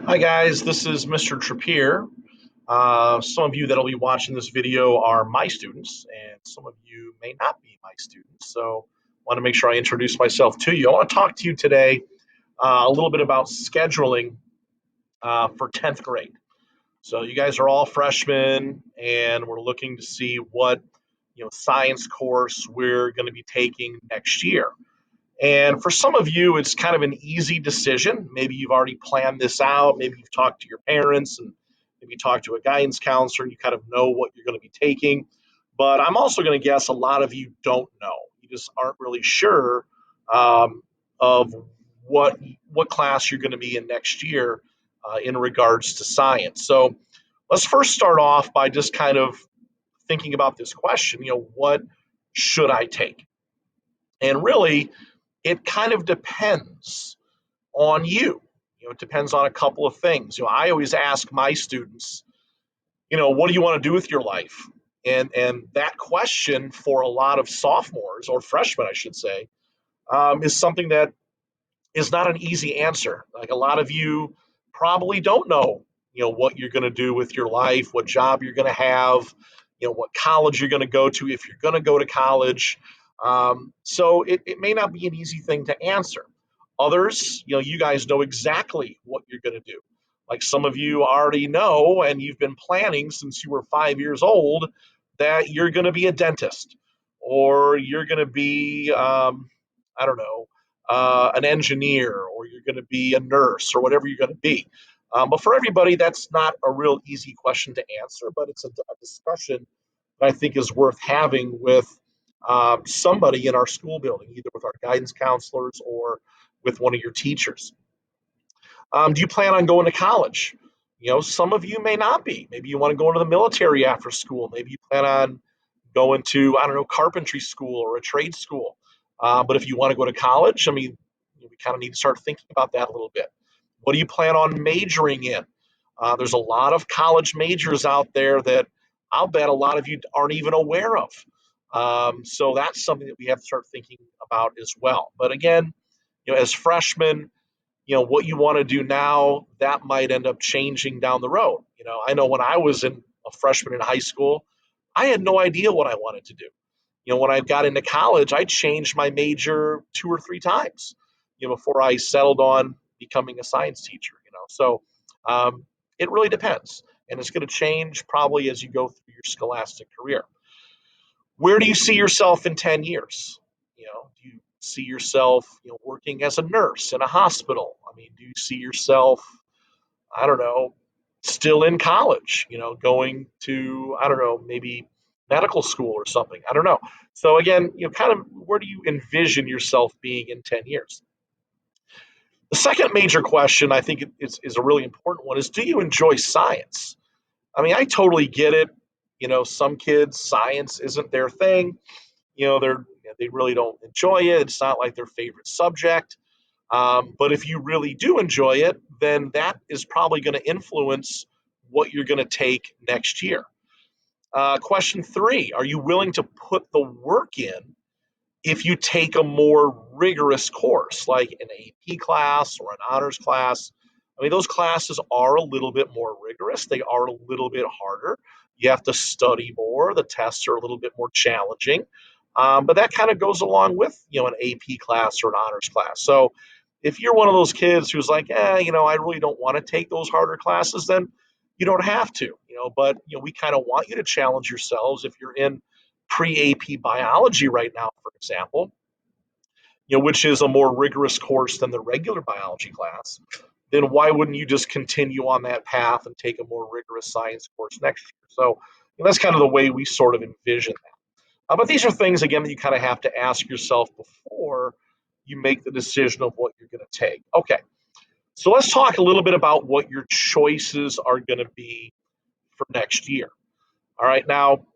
Hi guys, this is Mr. Trappier. Some of you that'll be watching this video are my students, and some of you may not be my students. So I want to make sure I introduce myself to you. I want to talk to you today a little bit about scheduling for 10th grade. So you guys are all freshmen, and we're looking to see what science course we're going to be taking next year. And for some of you, it's kind of an easy decision. Maybe you've already planned this out. Maybe you've talked to your parents and maybe talked to a guidance counselor and you kind of know what you're going to be taking. But I'm also going to guess a lot of you don't know. You just aren't really sure of what what class you're going to be in next year in regards to science. So let's first start off by just kind of thinking about this question. What should I take? And really, it kind of depends on you. It depends on a couple of things. I always ask my students, what do you want to do with your life? And that question for a lot of sophomores or freshmen, I should say, is something that is not an easy answer. Like a lot of you probably don't know, what you're going to do with your life, what job you're going to have, what college you're going to go to if you're going to go to college. So it may not be an easy thing to answer. Others, you guys know exactly what you're going to do. Like some of you already know, and you've been planning since you were 5 years old, that you're going to be a dentist or you're going to be, I don't know, an engineer or you're going to be a nurse or whatever you're going to be. But for everybody, that's not a real easy question to answer, but it's a discussion that I think is worth having with somebody in our school building, either with our guidance counselors or with one of your teachers. Do you plan on going to college? Some of you may not be. Maybe you want to go into the military after school. Maybe you plan on going to, I don't know, carpentry school or a trade school. But if you want to go to college, I mean, we kind of need to start thinking about that a little bit. What do you plan on majoring in? There's a lot of college majors out there that I'll bet a lot of you aren't even aware of. So that's something that we have to start thinking about as well. But again, as freshmen, what you want to do now, that might end up changing down the road. I know when I was a freshman in high school, I had no idea what I wanted to do. When I got into college, I changed my major two or three times, before I settled on becoming a science teacher. So it really depends, and it's going to change probably as you go through your scholastic career. Where do you see yourself in 10 years? Do you see yourself, working as a nurse in a hospital? I mean, do you see yourself, I don't know, still in college, going to, I don't know, maybe medical school or something? I don't know. So again, kind of where do you envision yourself being in 10 years? The second major question I think is a really important one is, do you enjoy science? I mean, I totally get it. Some kids, science isn't their thing. They really don't enjoy it. It's not like their favorite subject. But if you really do enjoy it, then that is probably going to influence what you're going to take next year. Question three: are you willing to put the work in if you take a more rigorous course, like an AP class or an honors class? I mean, those classes are a little bit more rigorous. They are a little bit harder. You have to study more. The tests are a little bit more challenging. But that kind of goes along with, an AP class or an honors class. So if you're one of those kids who's like, I really don't want to take those harder classes, then you don't have to, but, we kind of want you to challenge yourselves. If you're in pre-AP biology right now, for example, which is a more rigorous course than the regular biology class, then why wouldn't you just continue on that path and take a more rigorous science course next year? So that's kind of the way we sort of envision that. But these are things, again, that you kind of have to ask yourself before you make the decision of what you're going to take. Okay, so let's talk a little bit about what your choices are going to be for next year. All right, now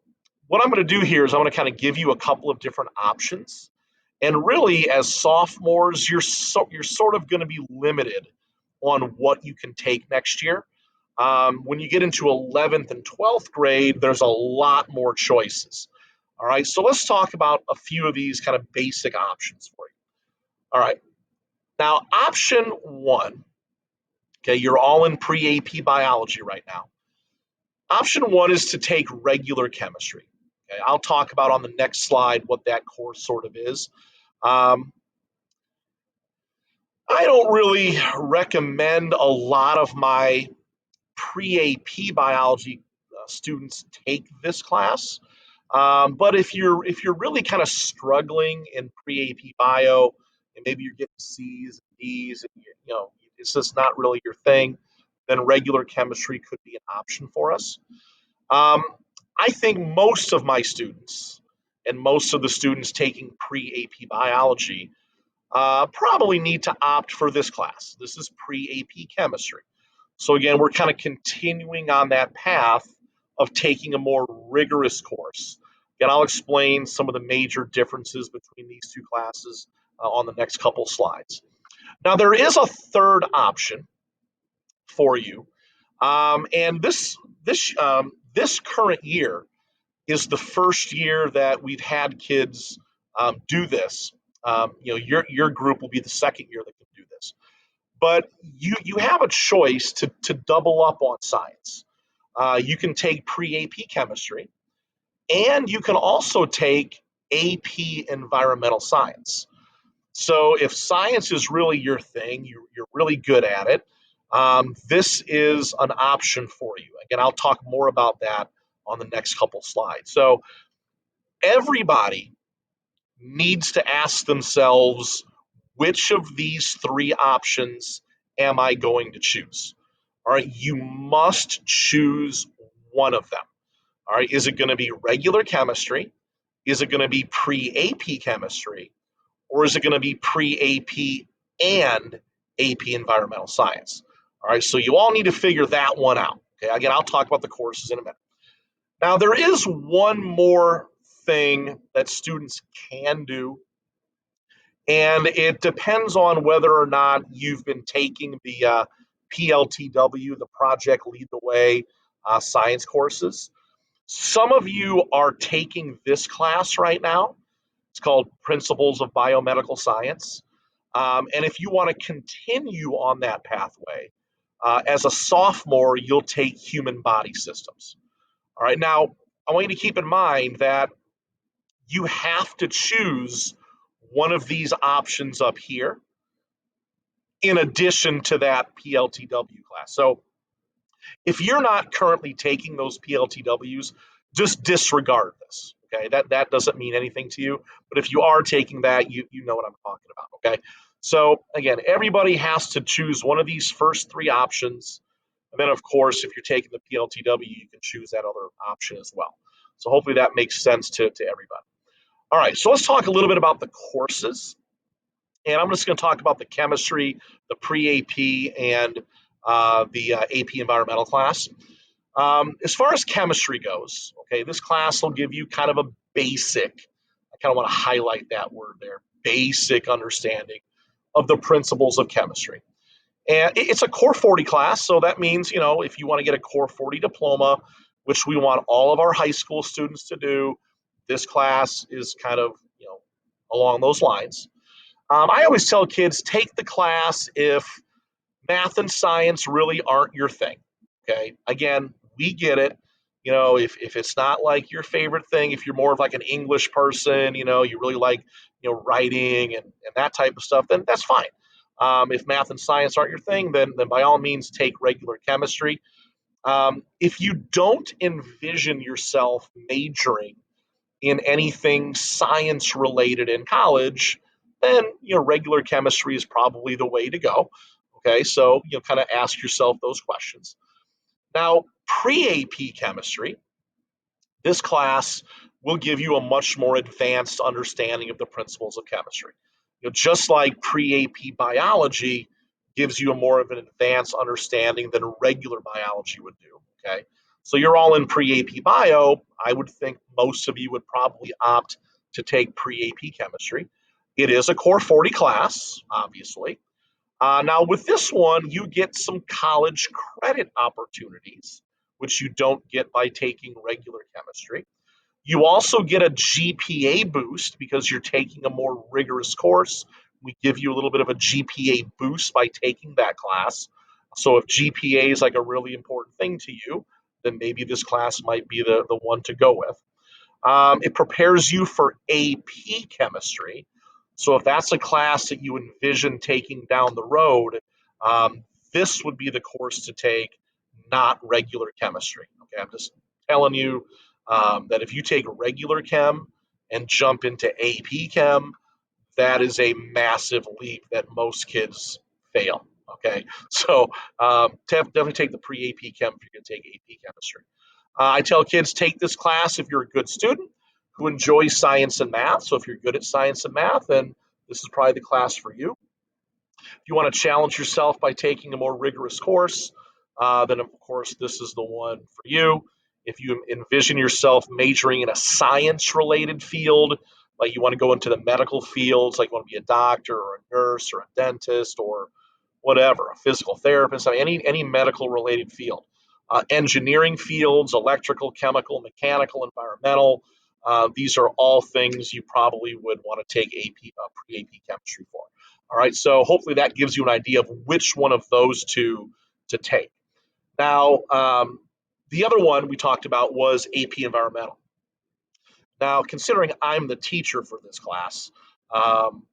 what I'm going to do here is I'm going to kind of give you a couple of different options. And really, as sophomores, you're sort of going to be limited on what you can take next year. When you get into 11th and 12th grade, there's a lot more choices. All right, so let's talk about a few of these kind of basic options for you. All right, now option one Okay, you're all in pre-AP biology right now. Option one is to take regular chemistry. Okay, I'll talk about on the next slide what that course sort of is. Um, I don't really recommend a lot of my pre-AP biology students take this class. But if you're really kind of struggling in pre-AP bio, and maybe you're getting C's and D's, and it's just not really your thing, then regular chemistry could be an option for us. Um, I think most of my students and most of the students taking pre-AP biology probably need to opt for this class. This is pre-AP chemistry. So again, we're kind of continuing on that path of taking a more rigorous course. Again, I'll explain some of the major differences between these two classes on the next couple slides. Now, there is a third option for you, and this current year is the first year that we've had kids do this. Your group will be the second year that can do this, but you have a choice to double up on science. You can take pre-AP chemistry, and you can also take AP environmental science. So if science is really your thing, you're really good at it, this is an option for you. Again, I'll talk more about that on the next couple slides. So everybody needs to ask themselves, which of these three options am I going to choose? All right, you must choose one of them. All right, is it going to be regular chemistry? Is it going to be pre-AP chemistry? Or is it going to be pre-AP and AP environmental science? All right, so you all need to figure that one out. Okay, again, I'll talk about the courses in a minute. Now, there is one more thing that students can do, and it depends on whether or not you've been taking the PLTW, the Project Lead the Way science courses. Some of you are taking this class right now. It's called Principles of Biomedical Science. And if you want to continue on that pathway, as a sophomore, you'll take human body systems. All right, now I want you to keep in mind that you have to choose one of these options up here in addition to that PLTW class. So if you're not currently taking those PLTWs, just disregard this. Okay, that doesn't mean anything to you. But if you are taking that, you know what I'm talking about. Okay, so again, everybody has to choose one of these first three options, and then of course, if you're taking the PLTW, you can choose that other option as well. So hopefully that makes sense to everybody. All right, so let's talk a little bit about the courses. And I'm just going to talk about the chemistry, the pre-AP, and the AP environmental class. As far as chemistry goes, okay, this class will give you kind of a basic, I kind of want to highlight that word there, basic understanding of the principles of chemistry. And it's a Core 40 class, so that means, if you want to get a Core 40 diploma, which we want all of our high school students to do, this class is kind of, along those lines. I always tell kids, take the class if math and science really aren't your thing. Okay. Again, we get it. If it's not like your favorite thing, if you're more of like an English person, you really like, writing and that type of stuff, then that's fine. If math and science aren't your thing, then by all means take regular chemistry. If you don't envision yourself majoring in anything science related in college, then regular chemistry is probably the way to go. Okay, so kind of ask yourself those questions. Now, pre-AP chemistry, this class will give you a much more advanced understanding of the principles of chemistry. Just like pre-AP biology gives you a more of an advanced understanding than regular biology would do. Okay, so you're all in pre-AP bio. I would think most of you would probably opt to take pre-AP chemistry. It is a Core 40 class, obviously. Now, with this one, you get some college credit opportunities, which you don't get by taking regular chemistry. You also get a GPA boost because you're taking a more rigorous course. We give you a little bit of a GPA boost by taking that class. So if GPA is like a really important thing to you, then maybe this class might be the one to go with. It prepares you for AP chemistry. So if that's a class that you envision taking down the road, um, this would be the course to take, not regular chemistry. Okay, I'm just telling you that if you take regular chem and jump into AP chem, that is a massive leap that most kids fail. Okay, so definitely take the pre-AP chem if you're going to take AP chemistry. I tell kids take this class if you're a good student who enjoys science and math. So if you're good at science and math, then this is probably the class for you. If you want to challenge yourself by taking a more rigorous course, then of course this is the one for you. If you envision yourself majoring in a science related field, like you want to go into the medical fields, like you want to be a doctor or a nurse or a dentist or whatever, a physical therapist, I mean, any medical related field. Engineering fields, electrical, chemical, mechanical, environmental. These are all things you probably would want to take AP, pre-AP chemistry for. All right, so hopefully that gives you an idea of which one of those two to take. Now, the other one we talked about was AP environmental. Now, considering I'm the teacher for this class, um,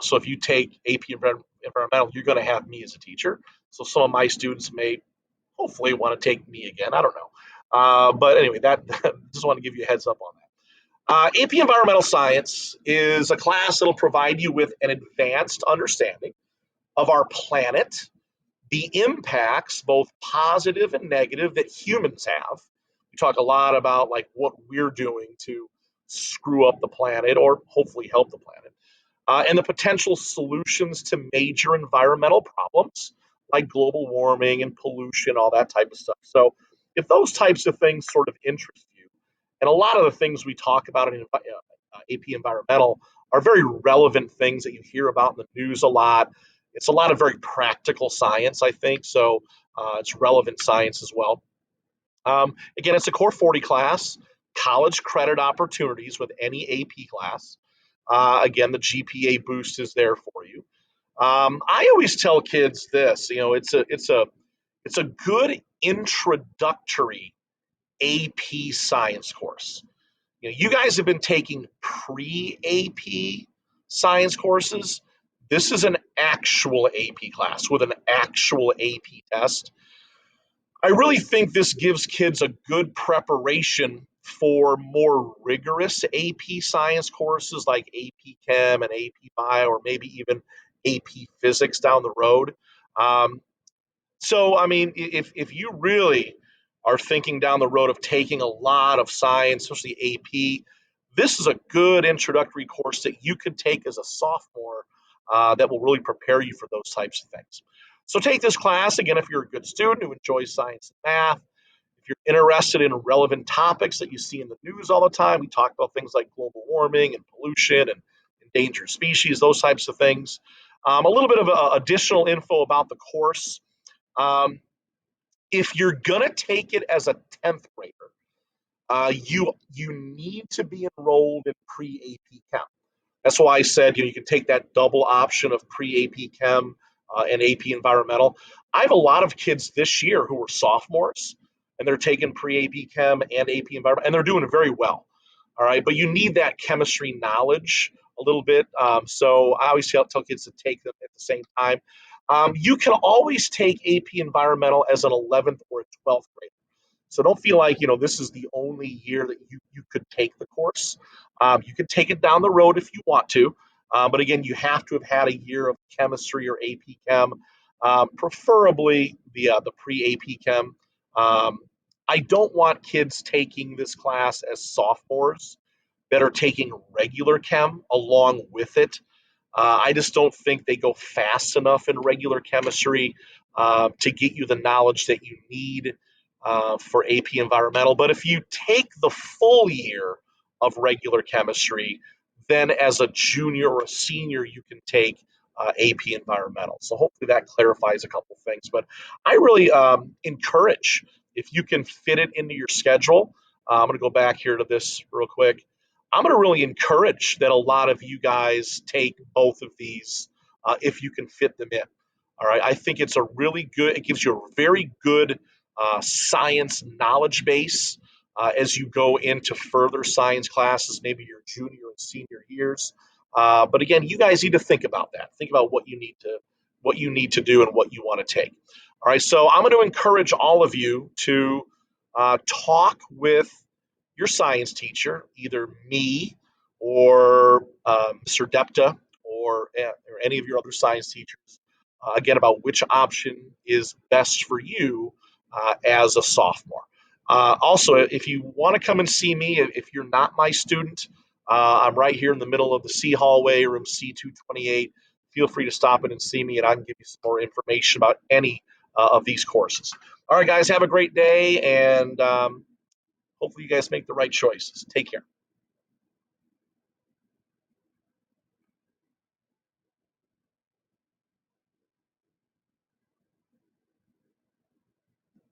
so if you take AP environmental, you're going to have me as a teacher. So some of my students may hopefully want to take me again. I don't know. But anyway, that just want to give you a heads up on that. AP Environmental Science is a class that'll provide you with an advanced understanding of our planet, the impacts, both positive and negative, that humans have. We talk a lot about like what we're doing to screw up the planet or hopefully help the planet, and the potential solutions to major environmental problems like global warming and pollution, all that type of stuff. So, if those types of things sort of interest you, and a lot of the things we talk about in AP Environmental are very relevant things that you hear about in the news a lot. It's a lot of very practical science, I think. So, it's relevant science as well. Again, it's a Core 40 class, college credit opportunities with any AP class. Again, the GPA boost is there for you. I always tell kids this, it's a good introductory AP science course. You guys have been taking pre-AP science courses. This is an actual AP class with an actual AP test. I really think this gives kids a good preparation for more rigorous AP science courses like AP Chem and AP Bio, or maybe even AP Physics down the road. Um, so, I mean, if you really are thinking down the road of taking a lot of science, especially AP, this is a good introductory course that you could take as a sophomore that will really prepare you for those types of things. So, take this class again if you're a good student who enjoys science and math. If you're interested in relevant topics that you see in the news all the time, we talk about things like global warming and pollution and endangered species, those types of things. A little bit of additional info about the course. Um, if you're gonna take it as a 10th grader, you need to be enrolled in pre-AP Chem. That's why I said you can take that double option of pre-AP Chem and AP Environmental. I have a lot of kids this year who are sophomores and they're taking pre-AP Chem and AP Environment and they're doing very well. All right, but you need that chemistry knowledge a little bit. So I always tell kids to take them at the same time. You can always take AP Environmental as an 11th or a 12th grader. So don't feel like this is the only year that you could take the course. You can take it down the road if you want to, but again, you have to have had a year of chemistry or AP Chem, preferably the pre-AP Chem. Um, I don't want kids taking this class as sophomores that are taking regular chem along with it. I just don't think they go fast enough in regular chemistry to get you the knowledge that you need for AP Environmental. But if you take the full year of regular chemistry, then as a junior or a senior, you can take AP Environmental. So hopefully that clarifies a couple things. But I really encourage, if you can fit it into your schedule. I'm going to go back here to this real quick. I'm going to really encourage that a lot of you guys take both of these if you can fit them in. All right, I think it's a really good. It gives you a very good science knowledge base as you go into further science classes, maybe your junior and senior years. But again, you guys need to think about that. Think about what you need to do and what you want to take. All right, so I'm going to encourage all of you to talk with your science teacher, either me or Sir Depta or any of your other science teachers, again, about which option is best for you as a sophomore. Also, if you want to come and see me, if you're not my student, I'm right here in the middle of the C hallway, room C228. Feel free to stop in and see me, and I can give you some more information about any of these courses. All right, guys, have a great day, and hopefully you guys make the right choices. Take care.